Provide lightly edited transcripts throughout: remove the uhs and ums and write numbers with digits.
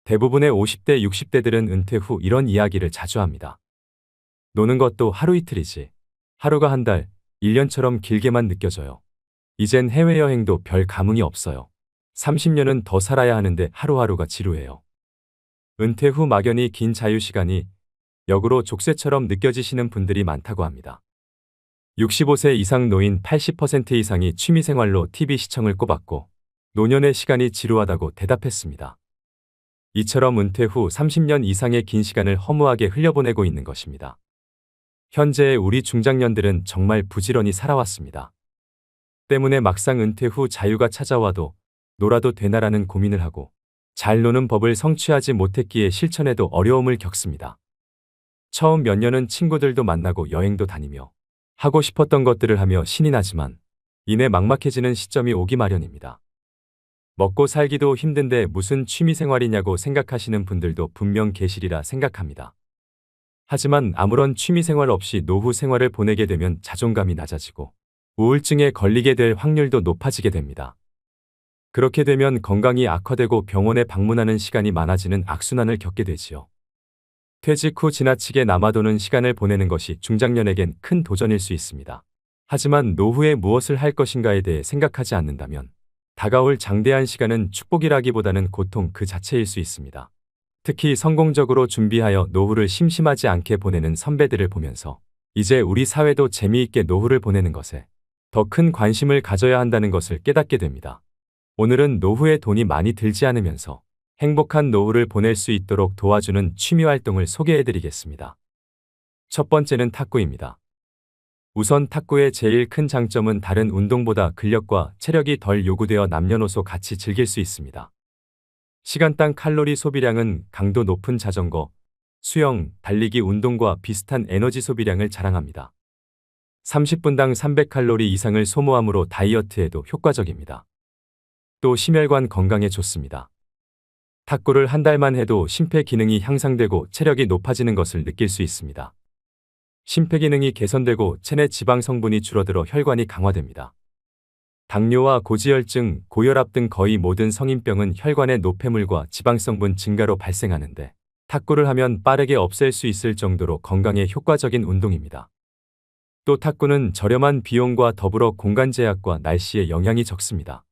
대부분의 50대, 60대들은 은퇴 후 이런 이야기를 자주 합니다. 노는 것도 하루 이틀이지. 하루가 한 달, 1년처럼 길게만 느껴져요. 이젠 해외여행도 별 감흥이 없어요. 30년은 더 살아야 하는데 하루하루가 지루해요. 은퇴 후 막연히 긴 자유시간이 역으로 족쇄처럼 느껴지시는 분들이 많다고 합니다. 65세 이상 노인 80% 이상이 취미생활로 TV 시청을 꼽았고 노년의 시간이 지루하다고 대답했습니다. 이처럼 은퇴 후 30년 이상의 긴 시간을 허무하게 흘려보내고 있는 것입니다. 현재의 우리 중장년들은 정말 부지런히 살아왔습니다. 때문에 막상 은퇴 후 자유가 찾아와도 놀아도 되나라는 고민을 하고 잘 노는 법을 성취하지 못했기에 실천에도 어려움을 겪습니다. 처음 몇 년은 친구들도 만나고 여행도 다니며 하고 싶었던 것들을 하며 신이 나지만 이내 막막해지는 시점이 오기 마련입니다. 먹고 살기도 힘든데 무슨 취미생활이냐고 생각하시는 분들도 분명 계시리라 생각합니다. 하지만 아무런 취미생활 없이 노후 생활을 보내게 되면 자존감이 낮아지고 우울증에 걸리게 될 확률도 높아지게 됩니다. 그렇게 되면 건강이 악화되고 병원에 방문하는 시간이 많아지는 악순환을 겪게 되지요. 퇴직 후 지나치게 남아도는 시간을 보내는 것이 중장년에겐 큰 도전일 수 있습니다. 하지만 노후에 무엇을 할 것인가에 대해 생각하지 않는다면 다가올 장대한 시간은 축복이라기보다는 고통 그 자체일 수 있습니다. 특히 성공적으로 준비하여 노후를 심심하지 않게 보내는 선배들을 보면서 이제 우리 사회도 재미있게 노후를 보내는 것에 더 큰 관심을 가져야 한다는 것을 깨닫게 됩니다. 오늘은 노후에 돈이 많이 들지 않으면서 행복한 노후를 보낼 수 있도록 도와주는 취미활동을 소개해드리겠습니다. 첫 번째는 탁구입니다. 우선 탁구의 제일 큰 장점은 다른 운동보다 근력과 체력이 덜 요구되어 남녀노소 같이 즐길 수 있습니다. 시간당 칼로리 소비량은 강도 높은 자전거, 수영, 달리기 운동과 비슷한 에너지 소비량을 자랑합니다. 30분당 300칼로리 이상을 소모하므로 다이어트에도 효과적입니다. 또 심혈관 건강에 좋습니다. 탁구를 한 달만 해도 심폐기능이 향상되고 체력이 높아지는 것을 느낄 수 있습니다. 심폐기능이 개선되고 체내 지방 성분이 줄어들어 혈관이 강화됩니다. 당뇨와 고지혈증, 고혈압 등 거의 모든 성인병은 혈관의 노폐물과 지방성분 증가로 발생하는데 탁구를 하면 빠르게 없앨 수 있을 정도로 건강에 효과적인 운동입니다. 또 탁구는 저렴한 비용과 더불어 공간 제약과 날씨의 영향이 적습니다.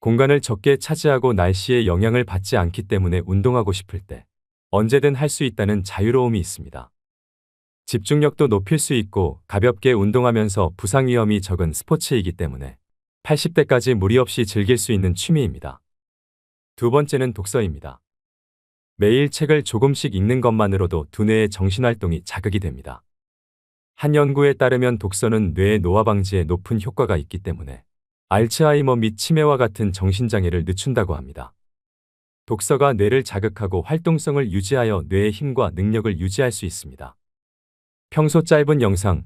공간을 적게 차지하고 날씨의 영향을 받지 않기 때문에 운동하고 싶을 때 언제든 할 수 있다는 자유로움이 있습니다. 집중력도 높일 수 있고 가볍게 운동하면서 부상 위험이 적은 스포츠이기 때문에 80대까지 무리 없이 즐길 수 있는 취미입니다. 두 번째는 독서입니다. 매일 책을 조금씩 읽는 것만으로도 두뇌의 정신활동이 자극이 됩니다. 한 연구에 따르면 독서는 뇌의 노화 방지에 높은 효과가 있기 때문에 알츠하이머 및 치매와 같은 정신장애를 늦춘다고 합니다. 독서가 뇌를 자극하고 활동성을 유지하여 뇌의 힘과 능력을 유지할 수 있습니다. 평소 짧은 영상,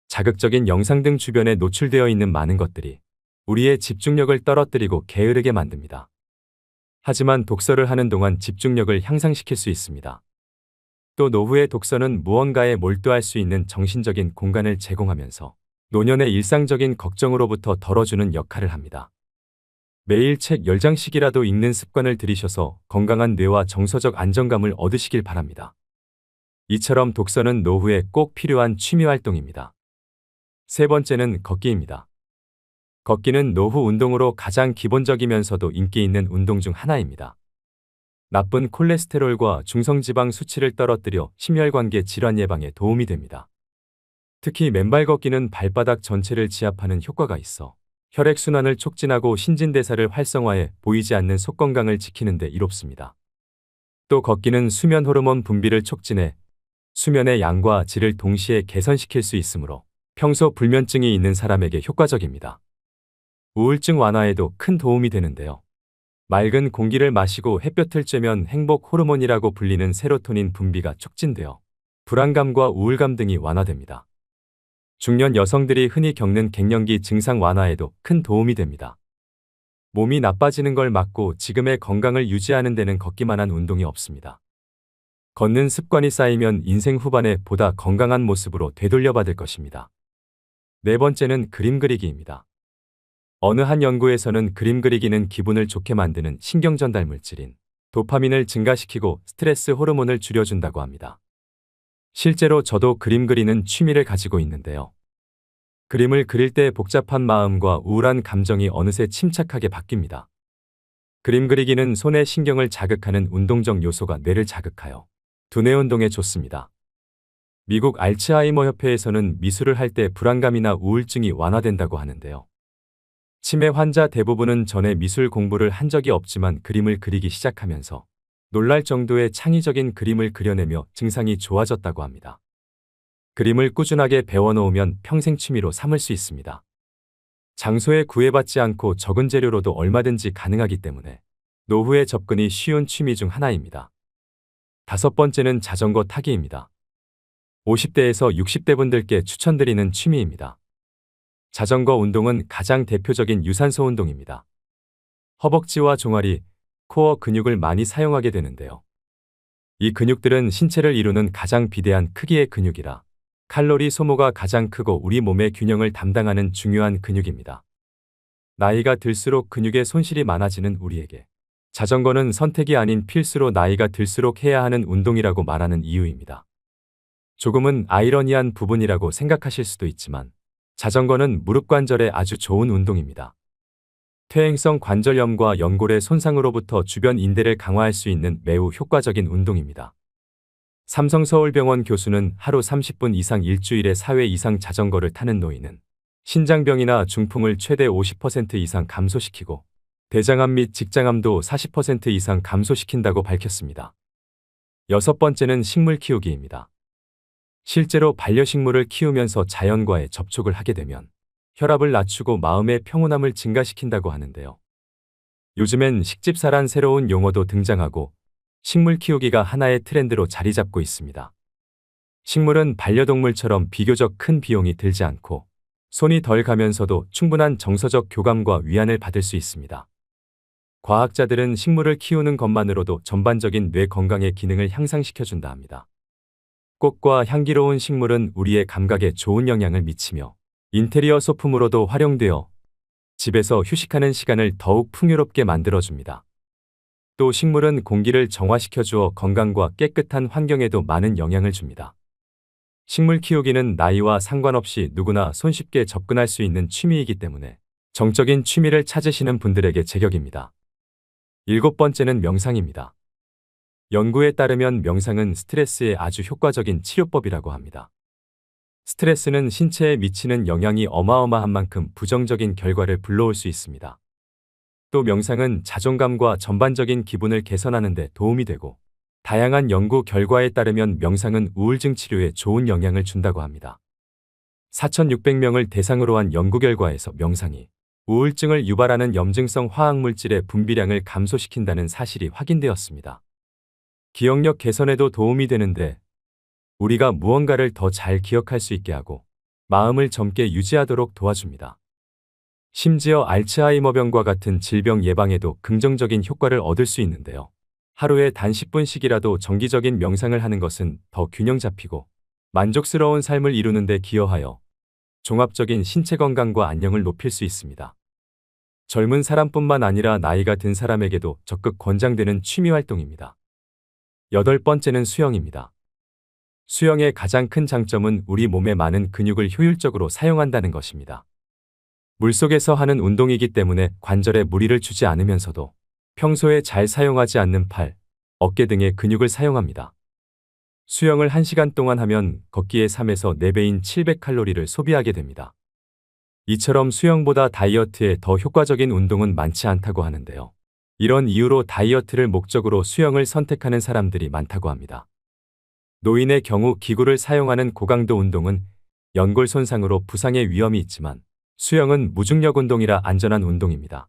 자극적인 영상 등 주변에 노출되어 있는 많은 것들이 우리의 집중력을 떨어뜨리고 게으르게 만듭니다. 하지만 독서를 하는 동안 집중력을 향상시킬 수 있습니다. 또 노후의 독서는 무언가에 몰두할 수 있는 정신적인 공간을 제공하면서 노년의 일상적인 걱정으로부터 덜어주는 역할을 합니다. 매일 책 10장씩이라도 읽는 습관을 들이셔서 건강한 뇌와 정서적 안정감을 얻으시길 바랍니다. 이처럼 독서는 노후에 꼭 필요한 취미활동입니다. 세 번째는 걷기입니다. 걷기는 노후 운동으로 가장 기본적이면서도 인기 있는 운동 중 하나입니다. 나쁜 콜레스테롤과 중성지방 수치를 떨어뜨려 심혈관계 질환 예방에 도움이 됩니다. 특히 맨발 걷기는 발바닥 전체를 지압하는 효과가 있어 혈액순환을 촉진하고 신진대사를 활성화해 보이지 않는 속 건강을 지키는 데 이롭습니다. 또 걷기는 수면 호르몬 분비를 촉진해 수면의 양과 질을 동시에 개선시킬 수 있으므로 평소 불면증이 있는 사람에게 효과적입니다. 우울증 완화에도 큰 도움이 되는데요. 맑은 공기를 마시고 햇볕을 쬐면 행복 호르몬이라고 불리는 세로토닌 분비가 촉진되어 불안감과 우울감 등이 완화됩니다. 중년 여성들이 흔히 겪는 갱년기 증상 완화에도 큰 도움이 됩니다. 몸이 나빠지는 걸 막고 지금의 건강을 유지하는 데는 걷기만한 운동이 없습니다. 걷는 습관이 쌓이면 인생 후반에 보다 건강한 모습으로 되돌려받을 것입니다. 네 번째는 그림 그리기입니다. 어느 한 연구에서는 그림 그리기는 기분을 좋게 만드는 신경전달 물질인 도파민을 증가시키고 스트레스 호르몬을 줄여준다고 합니다. 실제로 저도 그림 그리는 취미를 가지고 있는데요. 그림을 그릴 때 복잡한 마음과 우울한 감정이 어느새 침착하게 바뀝니다. 그림 그리기는 손의 신경을 자극하는 운동적 요소가 뇌를 자극하여 두뇌 운동에 좋습니다. 미국 알츠하이머 협회에서는 미술을 할 때 불안감이나 우울증이 완화된다고 하는데요. 치매 환자 대부분은 전에 미술 공부를 한 적이 없지만 그림을 그리기 시작하면서 놀랄 정도의 창의적인 그림을 그려내며 증상이 좋아졌다고 합니다. 그림을 꾸준하게 배워놓으면 평생 취미로 삼을 수 있습니다. 장소에 구애받지 않고 적은 재료로도 얼마든지 가능하기 때문에 노후에 접근이 쉬운 취미 중 하나입니다. 5번째는 자전거 타기입니다. 50대에서 60대 분들께 추천드리는 취미입니다. 자전거 운동은 가장 대표적인 유산소 운동입니다. 허벅지와 종아리, 코어 근육을 많이 사용하게 되는데요. 이 근육들은 신체를 이루는 가장 비대한 크기의 근육이라 칼로리 소모가 가장 크고 우리 몸의 균형을 담당하는 중요한 근육입니다. 나이가 들수록 근육의 손실이 많아지는 우리에게 자전거는 선택이 아닌 필수로 나이가 들수록 해야 하는 운동이라고 말하는 이유입니다. 조금은 아이러니한 부분이라고 생각하실 수도 있지만 자전거는 무릎 관절에 아주 좋은 운동입니다. 퇴행성 관절염과 연골의 손상으로부터 주변 인대를 강화할 수 있는 매우 효과적인 운동입니다. 삼성서울병원 교수는 하루 30분 이상 일주일에 4회 이상 자전거를 타는 노인은 신장병이나 중풍을 최대 50% 이상 감소시키고 대장암 및 직장암도 40% 이상 감소시킨다고 밝혔습니다. 6번째는 식물 키우기입니다. 실제로 반려식물을 키우면서 자연과의 접촉을 하게 되면 혈압을 낮추고 마음의 평온함을 증가시킨다고 하는데요. 요즘엔 식집사란 새로운 용어도 등장하고 식물 키우기가 하나의 트렌드로 자리 잡고 있습니다. 식물은 반려동물처럼 비교적 큰 비용이 들지 않고 손이 덜 가면서도 충분한 정서적 교감과 위안을 받을 수 있습니다. 과학자들은 식물을 키우는 것만으로도 전반적인 뇌 건강의 기능을 향상시켜준다 합니다. 꽃과 향기로운 식물은 우리의 감각에 좋은 영향을 미치며 인테리어 소품으로도 활용되어 집에서 휴식하는 시간을 더욱 풍요롭게 만들어줍니다. 또 식물은 공기를 정화시켜주어 건강과 깨끗한 환경에도 많은 영향을 줍니다. 식물 키우기는 나이와 상관없이 누구나 손쉽게 접근할 수 있는 취미이기 때문에 정적인 취미를 찾으시는 분들에게 제격입니다. 7번째는 명상입니다. 연구에 따르면 명상은 스트레스에 아주 효과적인 치료법이라고 합니다. 스트레스는 신체에 미치는 영향이 어마어마한 만큼 부정적인 결과를 불러올 수 있습니다. 또 명상은 자존감과 전반적인 기분을 개선하는 데 도움이 되고 다양한 연구 결과에 따르면 명상은 우울증 치료에 좋은 영향을 준다고 합니다. 4,600명을 대상으로 한 연구 결과에서 명상이 우울증을 유발하는 염증성 화학물질의 분비량을 감소시킨다는 사실이 확인되었습니다. 기억력 개선에도 도움이 되는데 우리가 무언가를 더 잘 기억할 수 있게 하고 마음을 젊게 유지하도록 도와줍니다. 심지어 알츠하이머병과 같은 질병 예방에도 긍정적인 효과를 얻을 수 있는데요. 하루에 단 10분씩이라도 정기적인 명상을 하는 것은 더 균형 잡히고 만족스러운 삶을 이루는 데 기여하여 종합적인 신체 건강과 안녕을 높일 수 있습니다. 젊은 사람뿐만 아니라 나이가 든 사람에게도 적극 권장되는 취미 활동입니다. 8번째는 수영입니다. 수영의 가장 큰 장점은 우리 몸의 많은 근육을 효율적으로 사용한다는 것입니다. 물속에서 하는 운동이기 때문에 관절에 무리를 주지 않으면서도 평소에 잘 사용하지 않는 팔, 어깨 등의 근육을 사용합니다. 수영을 1시간 동안 하면 걷기의 3에서 4배인 700칼로리를 소비하게 됩니다. 이처럼 수영보다 다이어트에 더 효과적인 운동은 많지 않다고 하는데요. 이런 이유로 다이어트를 목적으로 수영을 선택하는 사람들이 많다고 합니다. 노인의 경우 기구를 사용하는 고강도 운동은 연골 손상으로 부상의 위험이 있지만 수영은 무중력 운동이라 안전한 운동입니다.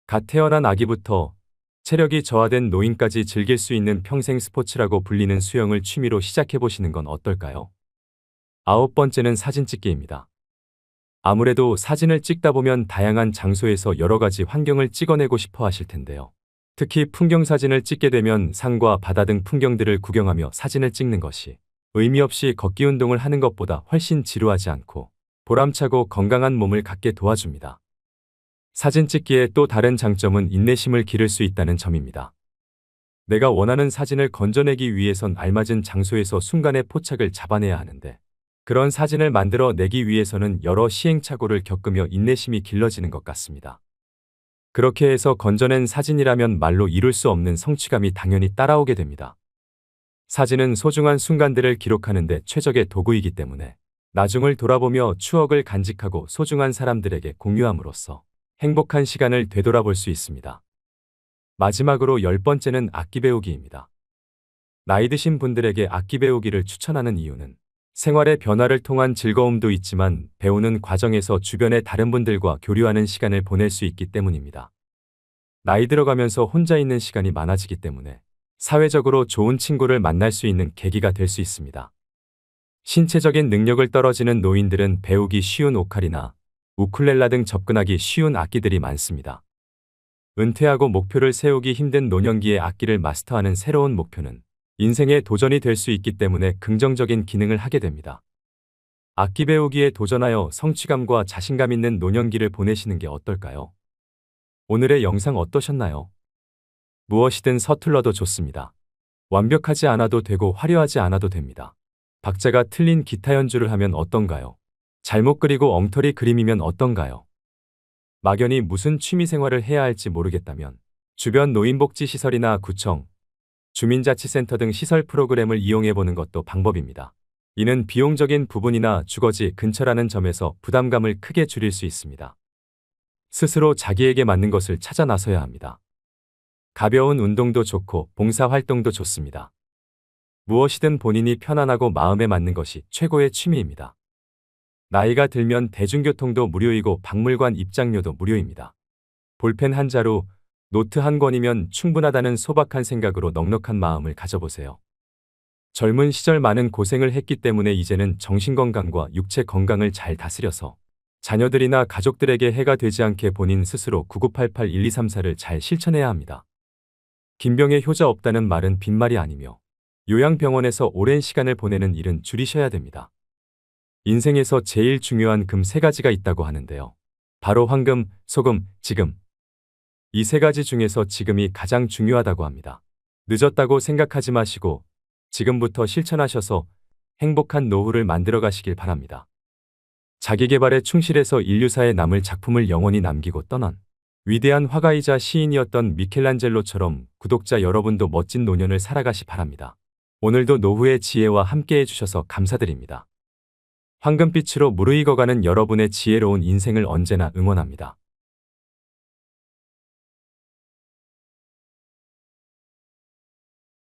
갓 태어난 아기부터 체력이 저하된 노인까지 즐길 수 있는 평생 스포츠라고 불리는 수영을 취미로 시작해보시는 건 어떨까요? 9번째는 사진 찍기입니다. 아무래도 사진을 찍다 보면 다양한 장소에서 여러 가지 환경을 찍어내고 싶어 하실 텐데요. 특히 풍경 사진을 찍게 되면 산과 바다 등 풍경들을 구경하며 사진을 찍는 것이 의미 없이 걷기 운동을 하는 것보다 훨씬 지루하지 않고 보람차고 건강한 몸을 갖게 도와줍니다. 사진 찍기의 또 다른 장점은 인내심을 기를 수 있다는 점입니다. 내가 원하는 사진을 건져내기 위해선 알맞은 장소에서 순간의 포착을 잡아내야 하는데 그런 사진을 만들어 내기 위해서는 여러 시행착오를 겪으며 인내심이 길러지는 것 같습니다. 그렇게 해서 건져낸 사진이라면 말로 이룰 수 없는 성취감이 당연히 따라오게 됩니다. 사진은 소중한 순간들을 기록하는 데 최적의 도구이기 때문에 나중을 돌아보며 추억을 간직하고 소중한 사람들에게 공유함으로써 행복한 시간을 되돌아볼 수 있습니다. 마지막으로 10번째는 악기 배우기입니다. 나이 드신 분들에게 악기 배우기를 추천하는 이유는 생활의 변화를 통한 즐거움도 있지만 배우는 과정에서 주변의 다른 분들과 교류하는 시간을 보낼 수 있기 때문입니다. 나이 들어가면서 혼자 있는 시간이 많아지기 때문에 사회적으로 좋은 친구를 만날 수 있는 계기가 될 수 있습니다. 신체적인 능력을 떨어지는 노인들은 배우기 쉬운 오카리나 우쿨렐라 등 접근하기 쉬운 악기들이 많습니다. 은퇴하고 목표를 세우기 힘든 노년기에 악기를 마스터하는 새로운 목표는 인생의 도전이 될 수 있기 때문에 긍정적인 기능을 하게 됩니다. 악기 배우기에 도전하여 성취감과 자신감 있는 노년기를 보내시는 게 어떨까요? 오늘의 영상 어떠셨나요? 무엇이든 서툴러도 좋습니다. 완벽하지 않아도 되고 화려하지 않아도 됩니다. 박자가 틀린 기타 연주를 하면 어떤가요? 잘못 그리고 엉터리 그림이면 어떤가요? 막연히 무슨 취미 생활을 해야 할지 모르겠다면 주변 노인복지시설이나 구청, 주민자치센터 등 시설 프로그램을 이용해보는 것도 방법입니다. 이는 비용적인 부분이나 주거지 근처라는 점에서 부담감을 크게 줄일 수 있습니다. 스스로 자기에게 맞는 것을 찾아 나서야 합니다. 가벼운 운동도 좋고 봉사활동도 좋습니다. 무엇이든 본인이 편안하고 마음에 맞는 것이 최고의 취미입니다. 나이가 들면 대중교통도 무료이고 박물관 입장료도 무료입니다. 볼펜 한 자루, 노트 한 권이면 충분하다는 소박한 생각으로 넉넉한 마음을 가져보세요. 젊은 시절 많은 고생을 했기 때문에 이제는 정신건강과 육체 건강을 잘 다스려서 자녀들이나 가족들에게 해가 되지 않게 본인 스스로 9988-1234를 잘 실천해야 합니다. 김병에 효자 없다는 말은 빈말이 아니며 요양병원에서 오랜 시간을 보내는 일은 줄이셔야 됩니다. 인생에서 제일 중요한 금 3가지가 있다고 하는데요. 바로 황금, 소금, 지금. 이 3가지 중에서 지금이 가장 중요하다고 합니다. 늦었다고 생각하지 마시고 지금부터 실천하셔서 행복한 노후를 만들어 가시길 바랍니다. 자기계발에 충실해서 인류사에 남을 작품을 영원히 남기고 떠난 위대한 화가이자 시인이었던 미켈란젤로처럼 구독자 여러분도 멋진 노년을 살아가시 바랍니다. 오늘도 노후의 지혜와 함께해 주셔서 감사드립니다. 황금빛으로 무르익어가는 여러분의 지혜로운 인생을 언제나 응원합니다.